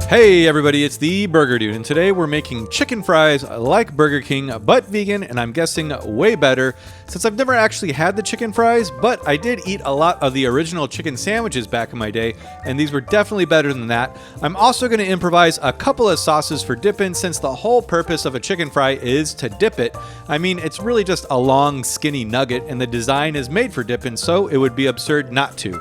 Hey everybody, it's the Burger Dude, and today we're making chicken fries like Burger King, but vegan, and I'm guessing way better, since I've never actually had the chicken fries, but I did eat a lot of the original chicken sandwiches back in my day, and these were definitely better than that. I'm also going to improvise a couple of sauces for dipping, since the whole purpose of a chicken fry is to dip it. I mean, it's really just a long, skinny nugget, and the design is made for dipping, so it would be absurd not to.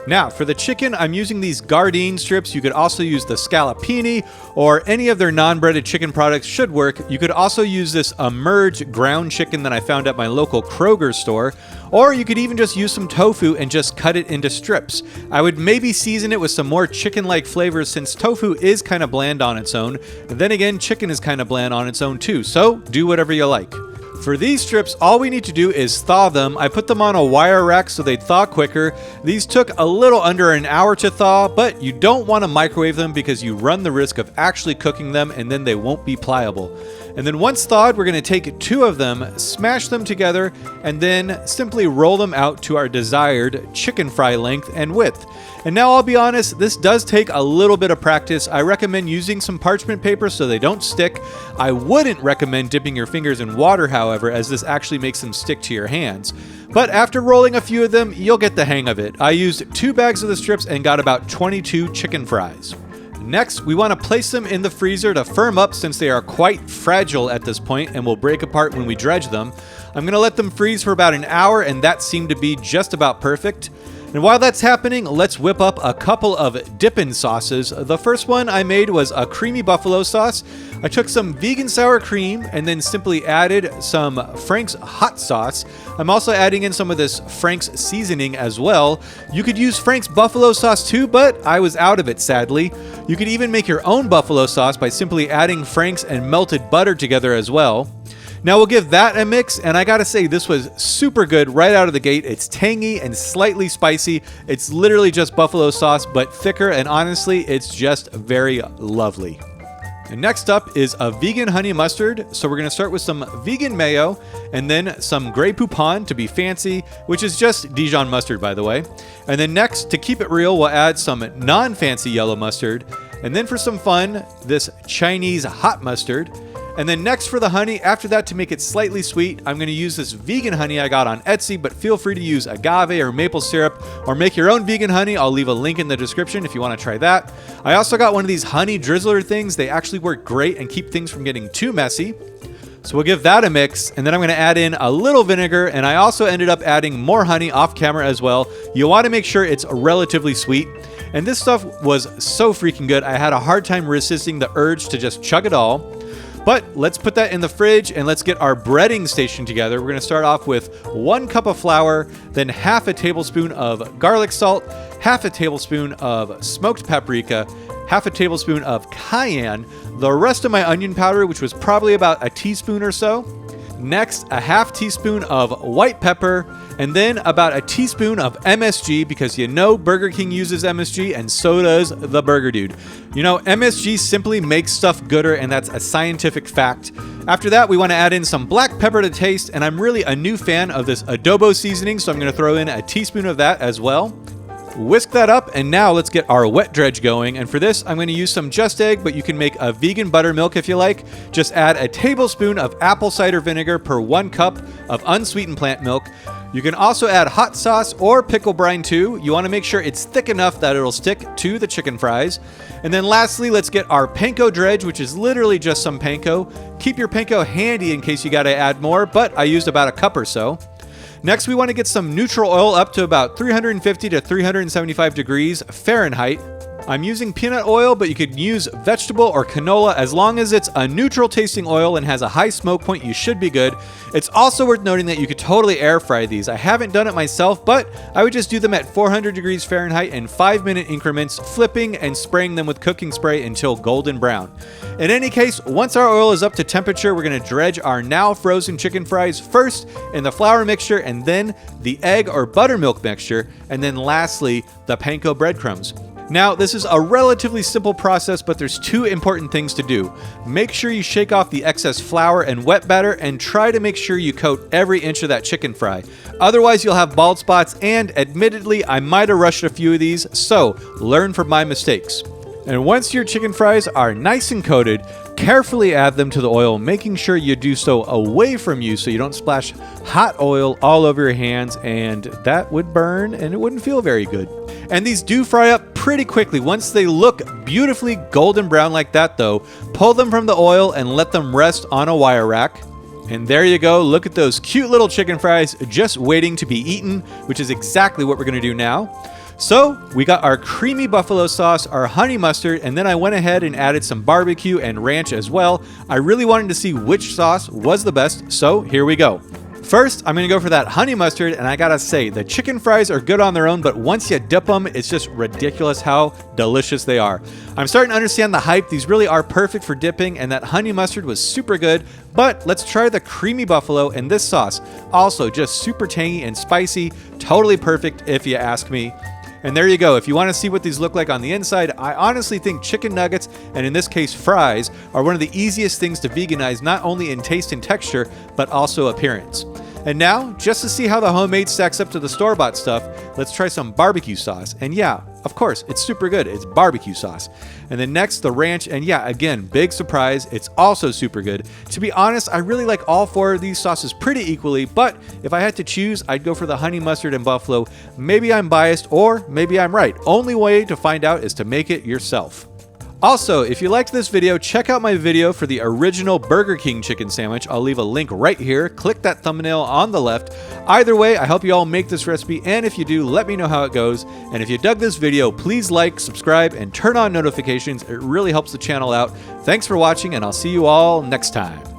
Now, for the chicken, I'm using these Gardein strips. You could also use the scallopini, or any of their non-breaded chicken products should work. You could also use this Emerge ground chicken that I found at my local Kroger store, or you could even just use some tofu and just cut it into strips. I would maybe season it with some more chicken-like flavors, since tofu is kind of bland on its own. And then again, chicken is kind of bland on its own too, so do whatever you like. For these strips, all we need to do is thaw them. I put them on a wire rack so they'd thaw quicker. These took a little under an hour to thaw, but you don't want to microwave them because you run the risk of actually cooking them and then they won't be pliable. And then once thawed, we're going to take two of them, smash them together, and then simply roll them out to our desired chicken fry length and width. And now I'll be honest, this does take a little bit of practice. I recommend using some parchment paper so they don't stick. I wouldn't recommend dipping your fingers in water, however, as this actually makes them stick to your hands. But after rolling a few of them, you'll get the hang of it. I used 2 bags of the strips and got about 22 chicken fries. Next, we want to place them in the freezer to firm up, since they are quite fragile at this point and will break apart when we dredge them. I'm going to let them freeze for about an hour, and that seemed to be just about perfect. And while that's happening, let's whip up a couple of dippin' sauces. The first one I made was a creamy buffalo sauce. I took some vegan sour cream and then simply added some Frank's hot sauce. I'm also adding in some of this Frank's seasoning as well. You could use Frank's buffalo sauce too, but I was out of it, sadly. You could even make your own buffalo sauce by simply adding Frank's and melted butter together as well. Now we'll give that a mix, and I gotta say, this was super good right out of the gate. It's tangy and slightly spicy. It's literally just buffalo sauce, but thicker, and honestly, it's just very lovely. And next up is a vegan honey mustard. So we're gonna start with some vegan mayo, and then some Grey Poupon to be fancy, which is just Dijon mustard, by the way. And then next, to keep it real, we'll add some non-fancy yellow mustard. And then for some fun, this Chinese hot mustard. And then next for the honey, after that, to make it slightly sweet, I'm going to use this vegan honey I got on Etsy, but feel free to use agave or maple syrup or make your own vegan honey. I'll leave a link in the description if you want to try that. I also got one of these honey drizzler things. They actually work great and keep things from getting too messy. So we'll give that a mix, and then I'm going to add in a little vinegar, and I also ended up adding more honey off camera as well. You want to make sure it's relatively sweet. And this stuff was so freaking good. I had a hard time resisting the urge to just chug it all. But let's put that in the fridge and let's get our breading station together. We're going to start off with 1 cup of flour, then half a tablespoon of garlic salt, half a tablespoon of smoked paprika, half a tablespoon of cayenne, the rest of my onion powder, which was probably about a teaspoon or so. Next, a half teaspoon of white pepper, and then about a teaspoon of MSG, because you know Burger King uses MSG, and so does the Burger Dude. You know, MSG simply makes stuff gooder, and that's a scientific fact. After that, we want to add in some black pepper to taste, and I'm really a new fan of this adobo seasoning, so I'm going to throw in a teaspoon of that as well. Whisk that up, and now let's get our wet dredge going. And for this, I'm going to use some Just Egg, but you can make a vegan buttermilk if you like. Just add a tablespoon of apple cider vinegar per 1 cup of unsweetened plant milk. You can also add hot sauce or pickle brine too. You want to make sure it's thick enough that it'll stick to the chicken fries. And then lastly, let's get our panko dredge, which is literally just some panko. Keep your panko handy in case you got to add more, but I used about a cup or so. Next, we want to get some neutral oil up to about 350 to 375 degrees Fahrenheit. I'm using peanut oil, but you could use vegetable or canola. As long as it's a neutral tasting oil and has a high smoke point, you should be good. It's also worth noting that you could totally air fry these. I haven't done it myself, but I would just do them at 400 degrees Fahrenheit in 5-minute increments, flipping and spraying them with cooking spray until golden brown. In any case, once our oil is up to temperature, we're going to dredge our now frozen chicken fries first in the flour mixture, and then the egg or buttermilk mixture, and then lastly, the panko breadcrumbs. Now, this is a relatively simple process, but there's 2 important things to do. Make sure you shake off the excess flour and wet batter, and try to make sure you coat every inch of that chicken fry. Otherwise, you'll have bald spots, and admittedly, I might have rushed a few of these, so learn from my mistakes. And once your chicken fries are nice and coated, carefully add them to the oil, making sure you do so away from you so you don't splash hot oil all over your hands, and that would burn and it wouldn't feel very good. And these do fry up pretty quickly. Once they look beautifully golden brown like that though, pull them from the oil and let them rest on a wire rack. And there you go, look at those cute little chicken fries just waiting to be eaten, which is exactly what we're gonna do now. So we got our creamy buffalo sauce, our honey mustard, and then I went ahead and added some barbecue and ranch as well. I really wanted to see which sauce was the best, so here we go. First, I'm gonna go for that honey mustard, and I gotta say, the chicken fries are good on their own, but once you dip them, it's just ridiculous how delicious they are. I'm starting to understand the hype. These really are perfect for dipping, and that honey mustard was super good, but let's try the creamy buffalo and this sauce. Also, just super tangy and spicy, totally perfect if you ask me. And there you go. If you want to see what these look like on the inside, I honestly think chicken nuggets, and in this case fries, are one of the easiest things to veganize, not only in taste and texture, but also appearance. And now, just to see how the homemade stacks up to the store-bought stuff, let's try some barbecue sauce. And yeah, of course, it's super good. It's barbecue sauce. And then next, the ranch. And yeah, again, big surprise. It's also super good. To be honest, I really like all four of these sauces pretty equally, but if I had to choose, I'd go for the honey mustard and buffalo. Maybe I'm biased, or maybe I'm right. Only way to find out is to make it yourself. Also, if you liked this video, check out my video for the original Burger King chicken sandwich. I'll leave a link right here. Click that thumbnail on the left. Either way, I hope you all make this recipe, and if you do, let me know how it goes. And if you dug this video, please like, subscribe, and turn on notifications. It really helps the channel out. Thanks for watching, and I'll see you all next time.